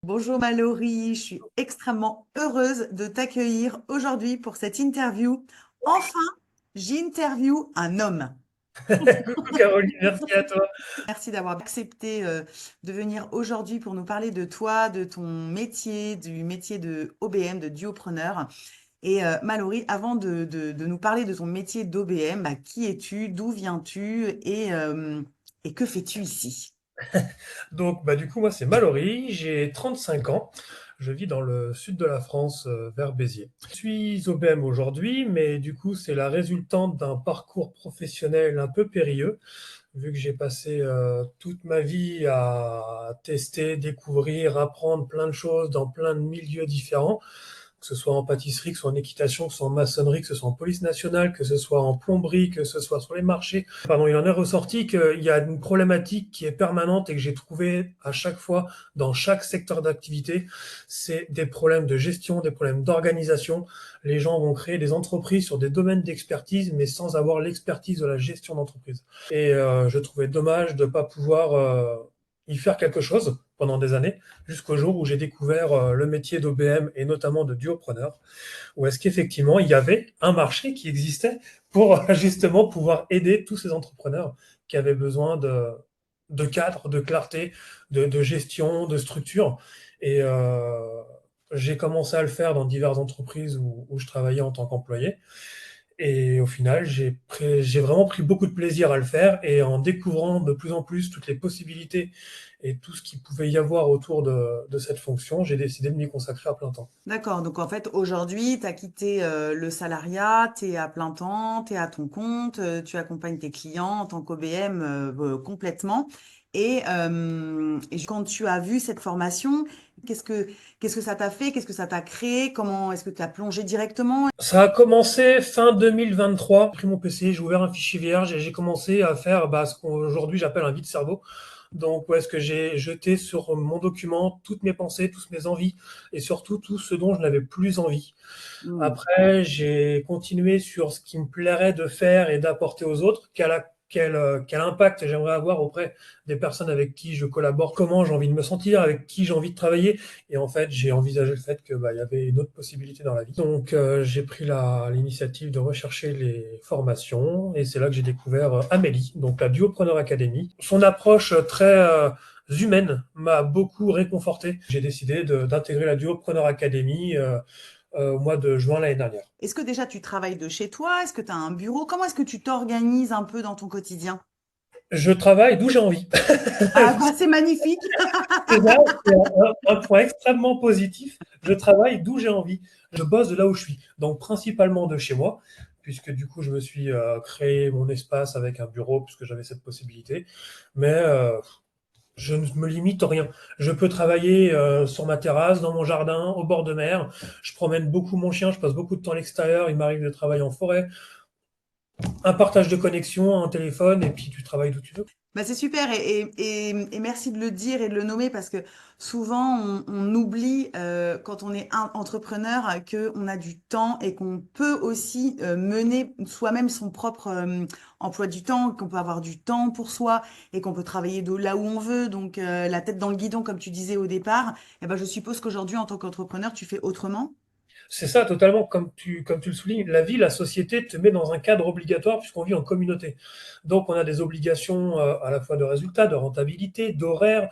Bonjour Mallory, je suis extrêmement heureuse de t'accueillir aujourd'hui pour cette interview. Enfin, j'interview un homme. Coucou Caroline, merci à toi. Merci d'avoir accepté de venir aujourd'hui pour nous parler de toi, de ton métier, du métier de OBM, de duopreneur. Et Mallory, avant de nous parler de ton métier d'OBM, qui es-tu, d'où viens-tu et que fais-tu ici? Du coup, moi, c'est Mallory, j'ai 35 ans. Je vis dans le sud de la France, vers Béziers. Je suis OBM aujourd'hui, mais du coup, c'est la résultante d'un parcours professionnel un peu périlleux, vu que j'ai passé toute ma vie à tester, découvrir, apprendre plein de choses dans plein de milieux différents. Que ce soit en pâtisserie, que ce soit en équitation, que ce soit en maçonnerie, que ce soit en police nationale, que ce soit en plomberie, que ce soit sur les marchés. Pardon, il en est ressorti qu'il y a une problématique qui est permanente et que j'ai trouvé à chaque fois dans chaque secteur d'activité, c'est des problèmes de gestion, des problèmes d'organisation. Les gens vont créer des entreprises sur des domaines d'expertise, mais sans avoir l'expertise de la gestion d'entreprise. Et je trouvais dommage de ne pas pouvoir y faire quelque chose pendant des années, jusqu'au jour où j'ai découvert le métier d'OBM et notamment de duopreneur, où est-ce qu'effectivement il y avait un marché qui existait pour justement pouvoir aider tous ces entrepreneurs qui avaient besoin de cadre, de clarté, de gestion, de structure. Et j'ai commencé à le faire dans diverses entreprises où je travaillais en tant qu'employé. Et au final, j'ai vraiment pris beaucoup de plaisir à le faire et en découvrant de plus en plus toutes les possibilités et tout ce qu'il pouvait y avoir autour de cette fonction, j'ai décidé de m'y consacrer à plein temps. D'accord, donc en fait aujourd'hui, tu as quitté le salariat, tu es à plein temps, tu es à ton compte, tu accompagnes tes clients en tant qu'OBM complètement. Quand tu as vu cette formation, qu'est-ce que, qu'est-ce que ça t'a fait? Qu'est-ce que ça t'a créé? Comment est-ce que tu as plongé directement? Ça a commencé fin 2023. J'ai pris mon PC, j'ai ouvert un fichier vierge et j'ai commencé à faire ce qu'aujourd'hui j'appelle un vide-cerveau. Donc, où est-ce que j'ai jeté sur mon document toutes mes pensées, toutes mes envies et surtout tout ce dont je n'avais plus envie. Hmm. Après, j'ai continué sur ce qui me plairait de faire et d'apporter aux autres, quel impact j'aimerais avoir auprès des personnes avec qui je collabore, comment j'ai envie de me sentir, avec qui j'ai envie de travailler. Et en fait, j'ai envisagé le fait que il y avait une autre possibilité dans la vie. Donc, j'ai pris l'initiative de rechercher les formations et c'est là que j'ai découvert Amélie, donc la Duopreneur Academy. Son approche très humaine m'a beaucoup réconforté. J'ai décidé d'intégrer la Duopreneur Academy au mois de juin l'année dernière. Est-ce que déjà tu travailles de chez toi? Est-ce que tu as un bureau? Comment est-ce que tu t'organises un peu dans ton quotidien? Je travaille d'où j'ai envie. Ah bah c'est magnifique. Déjà, c'est un point extrêmement positif. Je travaille d'où j'ai envie. Je bosse de là où je suis. Donc, principalement de chez moi, puisque du coup, je me suis créé mon espace avec un bureau, puisque j'avais cette possibilité. Mais je ne me limite à rien. Je peux travailler sur ma terrasse, dans mon jardin, au bord de mer. Je promène beaucoup mon chien, je passe beaucoup de temps à l'extérieur. Il m'arrive de travailler en forêt. Un partage de connexion, un téléphone, et puis tu travailles d'où tu veux. Bah, c'est super et merci de le dire et de le nommer parce que souvent on oublie quand on est un entrepreneur qu'on a du temps et qu'on peut aussi mener soi-même son propre emploi du temps, qu'on peut avoir du temps pour soi et qu'on peut travailler de là où on veut. Donc la tête dans le guidon comme tu disais au départ, et ben, je suppose qu'aujourd'hui en tant qu'entrepreneur tu fais autrement. C'est ça, totalement, comme tu le soulignes, la vie, la société te met dans un cadre obligatoire puisqu'on vit en communauté. Donc, on a des obligations à la fois de résultats, de rentabilité, d'horaire,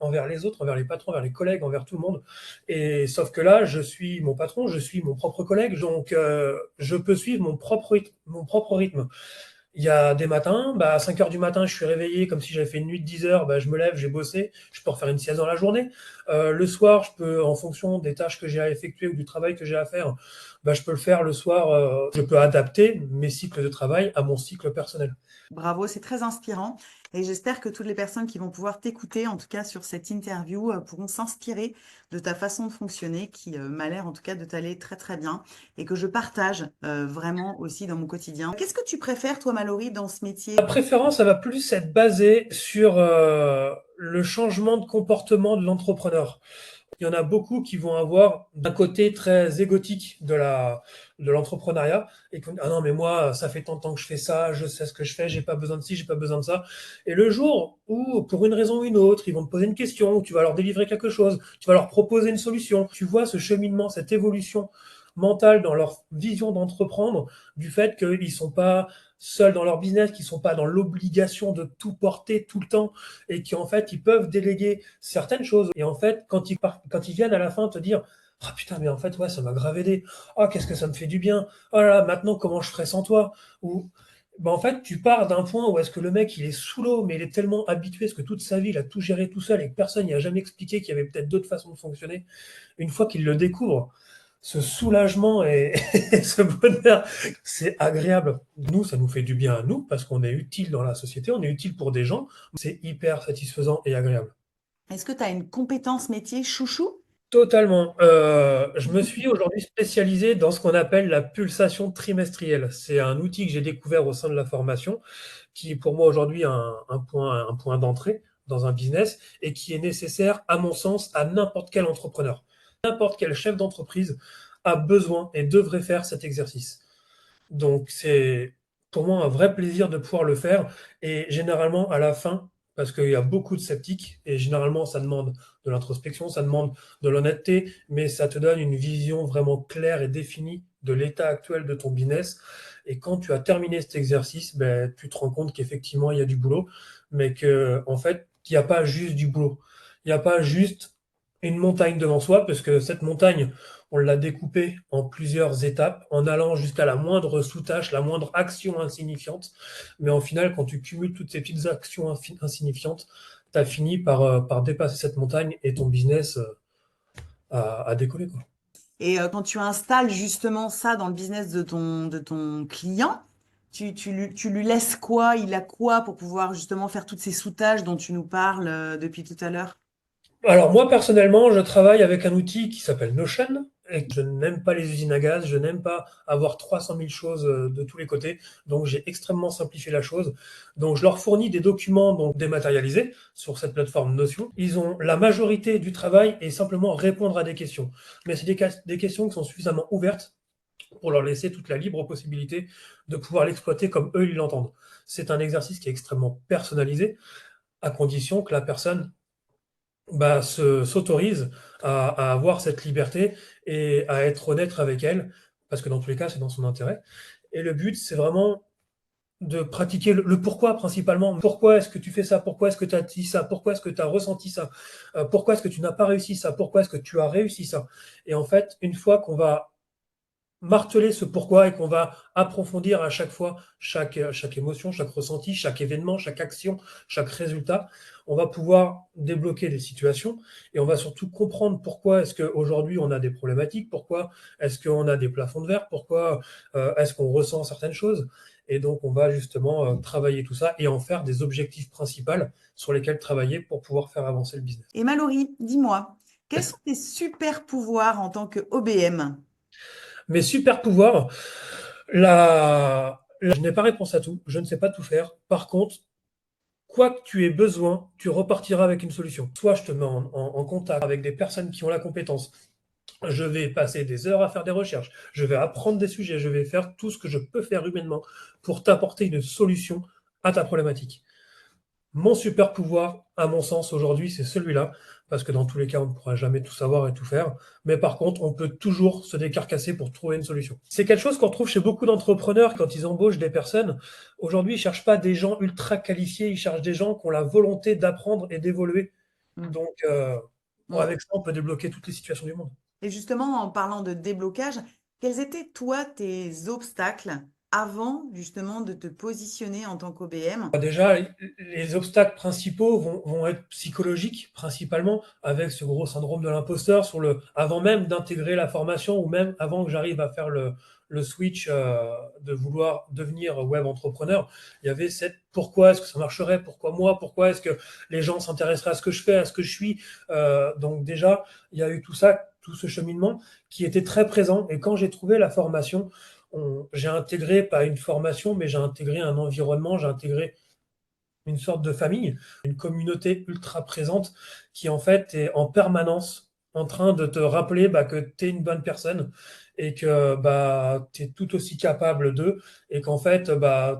envers les autres, envers les patrons, envers les collègues, envers tout le monde. Et sauf que là, je suis mon patron, je suis mon propre collègue, donc je peux suivre mon propre rythme. Il y a des matins, à 5 heures du matin, je suis réveillé comme si j'avais fait une nuit de 10 heures, je me lève, j'ai bossé, je peux refaire une sieste dans la journée. Le soir, je peux, en fonction des tâches que j'ai à effectuer ou du travail que j'ai à faire, je peux le faire le soir. Je peux adapter mes cycles de travail à mon cycle personnel. Bravo, c'est très inspirant et j'espère que toutes les personnes qui vont pouvoir t'écouter, en tout cas sur cette interview, pourront s'inspirer de ta façon de fonctionner qui m'a l'air en tout cas de t'aller très très bien et que je partage vraiment aussi dans mon quotidien. Qu'est-ce que tu préfères, toi, Mallory, dans ce Ma métier? préférence, ça va plus être basée sur le changement de comportement de l'entrepreneur. il y en a beaucoup qui vont avoir un côté très égotique de l'entrepreneuriat et qui vont dire, ah non, mais moi, ça fait tant de temps que je fais ça, je sais ce que je fais, j'ai pas besoin de ci, j'ai pas besoin de ça. Et le jour où, pour une raison ou une autre, ils vont te poser une question, tu vas leur délivrer quelque chose, tu vas leur proposer une solution, tu vois ce cheminement, cette évolution mentale dans leur vision d'entreprendre, du fait qu'ils ne sont pas seuls dans leur business, qu'ils ne sont pas dans l'obligation de tout porter tout le temps et qu'en fait, ils peuvent déléguer certaines choses. Et en fait, quand ils viennent à la fin te dire ah putain, mais en fait, ouais, ça m'a grave aidé. Ah, qu'est-ce que ça me fait du bien. Oh là là, maintenant, comment je ferais sans toi? Ou, ben, en fait, tu pars d'un point où est-ce que le mec, il est sous l'eau, mais il est tellement habitué, parce que toute sa vie, il a tout géré tout seul et que personne n'y a jamais expliqué qu'il y avait peut-être d'autres façons de fonctionner. Une fois qu'il le découvre, ce soulagement et, et ce bonheur, c'est agréable. Nous, ça nous fait du bien à nous parce qu'on est utile dans la société, on est utile pour des gens. C'est hyper satisfaisant et agréable. Est-ce que tu as une compétence métier chouchou? Totalement. Je me suis aujourd'hui spécialisé dans ce qu'on appelle la pulsation trimestrielle. C'est un outil que j'ai découvert au sein de la formation, qui est pour moi aujourd'hui un point d'entrée dans un business et qui est nécessaire, à mon sens, à n'importe quel entrepreneur. N'importe quel chef d'entreprise a besoin et devrait faire cet exercice. Donc c'est pour moi un vrai plaisir de pouvoir le faire et généralement à la fin, parce qu'il y a beaucoup de sceptiques et généralement ça demande de l'introspection, ça demande de l'honnêteté, mais ça te donne une vision vraiment claire et définie de l'état actuel de ton business. Et quand tu as terminé cet exercice, ben, tu te rends compte qu'effectivement il y a du boulot, mais que en fait il n'y a pas juste du boulot. Il n'y a pas juste une montagne devant soi, parce que cette montagne, on l'a découpée en plusieurs étapes, en allant jusqu'à la moindre sous-tâche, la moindre action insignifiante. Mais au final, quand tu cumules toutes ces petites actions insignifiantes, tu as fini par dépasser cette montagne et ton business a décollé, quoi. Et quand tu installes justement ça dans le business de ton client, tu lui laisses quoi? Il a quoi pour pouvoir justement faire toutes ces sous-tâches dont tu nous parles depuis tout à l'heure? Alors moi personnellement, je travaille avec un outil qui s'appelle Notion et je n'aime pas les usines à gaz, je n'aime pas avoir 300 000 choses de tous les côtés, donc j'ai extrêmement simplifié la chose. Donc je leur fournis des documents donc dématérialisés sur cette plateforme Notion. Ils ont la majorité du travail et simplement répondre à des questions. Mais c'est des questions qui sont suffisamment ouvertes pour leur laisser toute la libre possibilité de pouvoir l'exploiter comme eux ils l'entendent. C'est un exercice qui est extrêmement personnalisé à condition que la personne bah, s'autorise à avoir cette liberté et à être honnête avec elle, parce que dans tous les cas, c'est dans son intérêt. Et le but, c'est vraiment de pratiquer le pourquoi principalement. Pourquoi est-ce que tu fais ça? Pourquoi est-ce que tu as dit ça? Pourquoi est-ce que tu as ressenti ça? Pourquoi est-ce que tu n'as pas réussi ça? Pourquoi est-ce que tu as réussi ça? Et en fait, une fois qu'on va marteler ce pourquoi et qu'on va approfondir à chaque fois chaque émotion, chaque ressenti, chaque événement, chaque action, chaque résultat, on va pouvoir débloquer des situations et on va surtout comprendre pourquoi est-ce qu'aujourd'hui on a des problématiques, pourquoi est-ce qu'on a des plafonds de verre, pourquoi est-ce qu'on ressent certaines choses. Et donc on va justement travailler tout ça et en faire des objectifs principaux sur lesquels travailler pour pouvoir faire avancer le business. Et Mallory, dis-moi, quels sont tes super pouvoirs en tant que OBM? Mes super pouvoirs, je n'ai pas réponse à tout, je ne sais pas tout faire. Par contre, quoi que tu aies besoin, tu repartiras avec une solution. Soit je te mets en contact avec des personnes qui ont la compétence. Je vais passer des heures à faire des recherches. Je vais apprendre des sujets. Je vais faire tout ce que je peux faire humainement pour t'apporter une solution à ta problématique. Mon super pouvoir, à mon sens, aujourd'hui, c'est celui-là, parce que dans tous les cas, on ne pourra jamais tout savoir et tout faire. Mais par contre, on peut toujours se décarcasser pour trouver une solution. C'est quelque chose qu'on retrouve chez beaucoup d'entrepreneurs quand ils embauchent des personnes. Aujourd'hui, ils ne cherchent pas des gens ultra qualifiés, ils cherchent des gens qui ont la volonté d'apprendre et d'évoluer. Mm. Donc, Mm. avec ça, on peut débloquer toutes les situations du monde. Et justement, en parlant de déblocage, quels étaient, toi, tes obstacles avant, justement, de te positionner en tant qu'OBM? Déjà, les obstacles principaux vont être psychologiques, principalement, avec ce gros syndrome de l'imposteur avant même d'intégrer la formation ou même avant que j'arrive à faire le switch de vouloir devenir web entrepreneur. Il y avait cette pourquoi est-ce que ça marcherait, pourquoi moi, pourquoi est-ce que les gens s'intéresseraient à ce que je fais, à ce que je suis. Donc déjà, il y a eu tout ça, tout ce cheminement qui était très présent. Et quand j'ai trouvé la formation, j'ai intégré, pas une formation, mais j'ai intégré un environnement, j'ai intégré une sorte de famille, une communauté ultra présente qui en fait est en permanence en train de te rappeler que tu es une bonne personne et que tu es tout aussi capable d'eux et qu'en fait,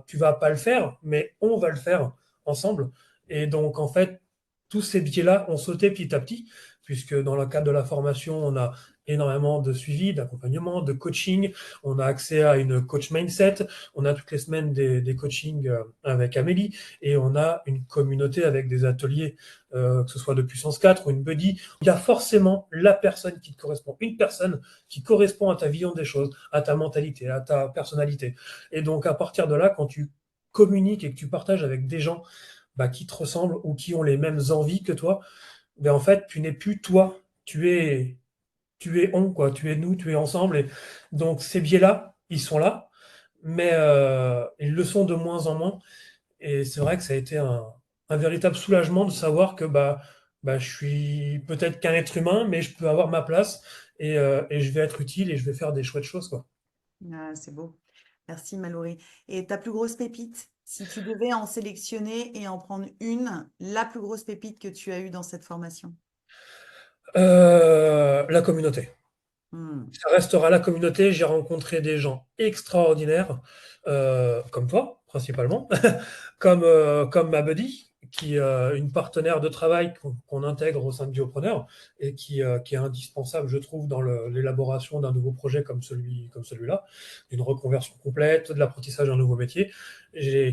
tu vas pas le faire, mais on va le faire ensemble. Et donc, en fait, tous ces biais-là ont sauté petit à petit, puisque dans le cadre de la formation, on a énormément de suivi, d'accompagnement, de coaching, on a accès à une coach mindset, on a toutes les semaines des coachings avec Amélie, et on a une communauté avec des ateliers, que ce soit de puissance 4 ou une buddy. Il y a forcément la personne qui te correspond, une personne qui correspond à ta vision des choses, à ta mentalité, à ta personnalité. Et donc, à partir de là, quand tu communiques et que tu partages avec des gens qui te ressemblent ou qui ont les mêmes envies que toi, en fait, tu n'es plus toi, tu es on, quoi, tu es nous, tu es ensemble. Et donc, ces biais-là, ils sont là, mais ils le sont de moins en moins. Et c'est vrai que ça a été un véritable soulagement de savoir que je suis peut-être qu'un être humain, mais je peux avoir ma place et je vais être utile et je vais faire des chouettes choses, quoi. Ah, c'est beau. Merci Mallory. Et ta plus grosse pépite, si tu devais en sélectionner et en prendre une, la plus grosse pépite que tu as eue dans cette formation? La communauté. Hmm. Ça restera la communauté. J'ai rencontré des gens extraordinaires, comme toi, principalement, comme ma buddy, qui une partenaire de travail qu'on intègre au sein de Biopreneur et qui est indispensable, je trouve, dans l'élaboration d'un nouveau projet comme celui-là, d'une reconversion complète, de l'apprentissage d'un nouveau métier,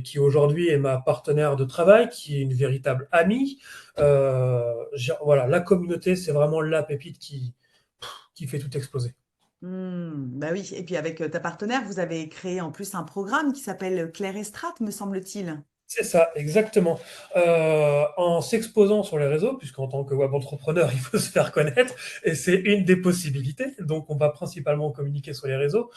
qui aujourd'hui est ma partenaire de travail, qui est une véritable amie. Voilà, la communauté, c'est vraiment la pépite qui fait tout exploser. Bah oui, et puis avec ta partenaire, vous avez créé en plus un programme qui s'appelle Claire Estrate, me semble-t-il. C'est ça, exactement. En s'exposant sur les réseaux, puisqu'en tant que web entrepreneur, il faut se faire connaître, et c'est une des possibilités. Donc, on va principalement communiquer sur les réseaux.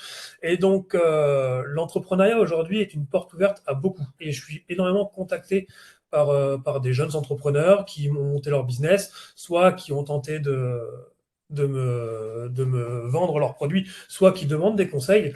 Et donc, l'entrepreneuriat aujourd'hui est une porte ouverte à beaucoup. Et je suis énormément contacté par des jeunes entrepreneurs qui ont monté leur business, soit qui ont tenté de me vendre leurs produits, soit qui demandent des conseils.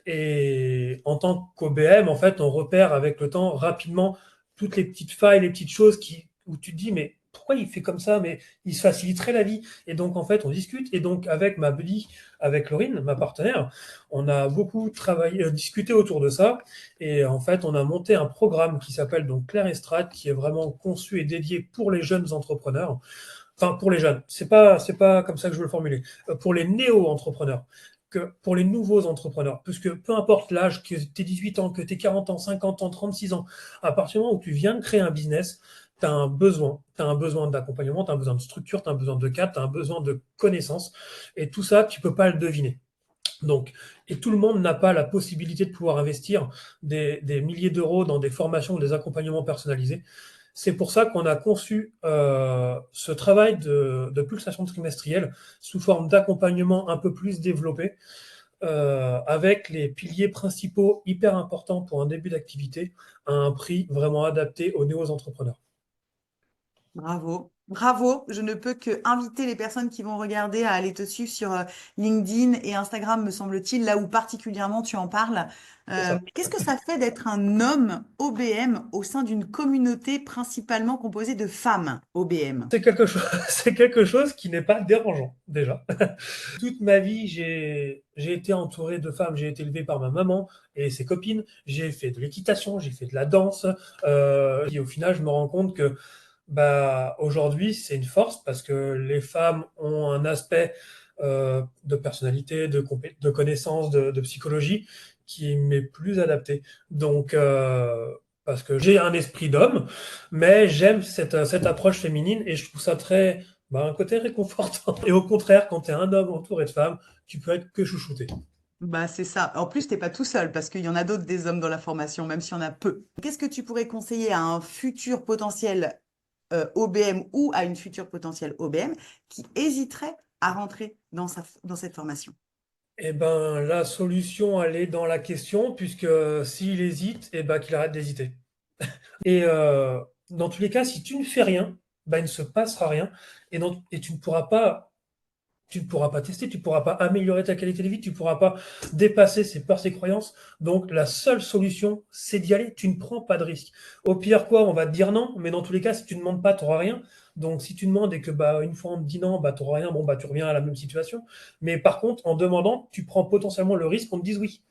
Et en tant qu'OBM, en fait, on repère avec le temps rapidement toutes les petites failles, les petites choses où tu te dis, mais pourquoi il fait comme ça? Mais il se faciliterait la vie. Et donc, en fait, on discute. Et donc, avec ma buddy, avec Laurine, ma partenaire, on a beaucoup travaillé, discuté autour de ça. Et en fait, on a monté un programme qui s'appelle donc Claire Estrade, qui est vraiment conçu et dédié pour les jeunes entrepreneurs. Enfin, pour les jeunes, c'est pas comme ça que je veux le formuler. Pour les néo-entrepreneurs, que pour les nouveaux entrepreneurs, puisque peu importe l'âge, que tu aies 18 ans, que tu aies 40 ans, 50 ans, 36 ans, à partir du moment où tu viens de créer un business, tu as un besoin. Tu as un besoin d'accompagnement, tu as un besoin de structure, tu as un besoin de cadre, tu as un besoin de connaissances. Et tout ça, tu ne peux pas le deviner. Donc, et tout le monde n'a pas la possibilité de pouvoir investir des milliers d'euros dans des formations ou des accompagnements personnalisés. C'est pour ça qu'on a conçu ce travail de pulsation trimestrielle sous forme d'accompagnement un peu plus développé, avec les piliers principaux hyper importants pour un début d'activité à un prix vraiment adapté aux néo-entrepreneurs. Bravo, bravo. Je ne peux que inviter les personnes qui vont regarder à aller te suivre sur LinkedIn et Instagram, me semble-t-il, là où particulièrement tu en parles. C'est ça. Qu'est-ce que ça fait d'être un homme OBM au sein d'une communauté principalement composée de femmes OBM? C'est quelque chose, c'est quelque chose qui n'est pas dérangeant, déjà. Toute ma vie, j'ai été entouré de femmes. J'ai été élevé par ma maman et ses copines. J'ai fait de l'équitation, j'ai fait de la danse. Et au final, je me rends compte que aujourd'hui, c'est une force parce que les femmes ont un aspect de personnalité, de connaissance, de psychologie qui m'est plus adapté. Donc, parce que j'ai un esprit d'homme, mais j'aime cette approche féminine et je trouve ça très, un côté réconfortant. Et au contraire, quand tu es un homme entouré de femmes, tu peux être que chouchouté. Bah, c'est ça. En plus, t'es pas tout seul parce qu'il y en a d'autres des hommes dans la formation, même s'il y en a peu. Qu'est-ce que tu pourrais conseiller à un futur potentiel OBM ou à une future potentielle OBM qui hésiterait à rentrer dans cette formation? Eh ben, la solution, elle est dans la question, puisque s'il hésite, qu'il arrête d'hésiter. Et dans tous les cas, si tu ne fais rien, il ne se passera rien et tu ne pourras pas tu ne pourras pas tester, tu ne pourras pas améliorer ta qualité de vie, tu ne pourras pas dépasser ses peurs, ses croyances. Donc, la seule solution, c'est d'y aller. Tu ne prends pas de risque. Au pire, quoi, on va te dire non, mais dans tous les cas, si tu ne demandes pas, tu n'auras rien. Donc, si tu demandes et que une fois on te dit non, tu n'auras rien, bon, tu reviens à la même situation. Mais par contre, en demandant, tu prends potentiellement le risque qu'on te dise oui.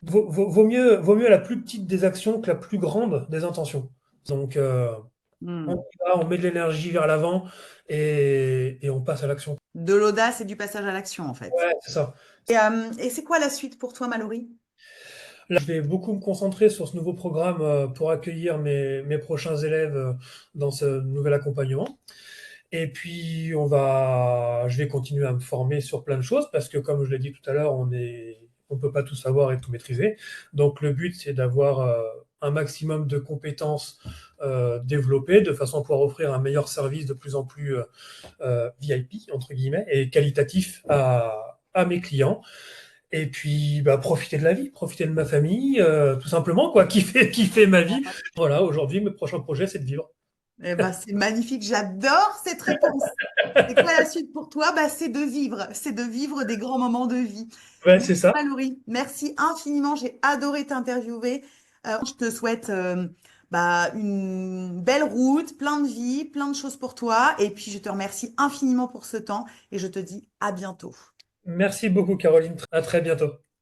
Vaut mieux la plus petite des actions que la plus grande des intentions. Donc, on Hmm. y va, on met de l'énergie vers l'avant et on passe à l'action. De l'audace et du passage à l'action, en fait. Ouais, c'est ça. Et c'est quoi la suite pour toi, Mallory? Là, je vais beaucoup me concentrer sur ce nouveau programme pour accueillir mes prochains élèves dans ce nouvel accompagnement. Et puis, je vais continuer à me former sur plein de choses parce que, comme je l'ai dit tout à l'heure, on peut pas tout savoir et tout maîtriser. Donc, le but, c'est d'avoir un maximum de compétences développées de façon à pouvoir offrir un meilleur service de plus en plus VIP, entre guillemets, et qualitatif à mes clients. Et puis, profiter de la vie, profiter de ma famille, tout simplement, quoi, kiffer ma vie. Voilà, aujourd'hui, mes prochains projets, c'est de vivre. Eh ben, c'est magnifique, j'adore cette réponse. C'est quoi la suite pour toi? Bah, c'est de vivre des grands moments de vie. Ouais, c'est Merci ça. Mallory, merci infiniment, j'ai adoré t'interviewer. Je te souhaite une belle route, plein de vie, plein de choses pour toi. Et puis je te remercie infiniment pour ce temps et je te dis à bientôt. Merci beaucoup, Caroline. À très bientôt.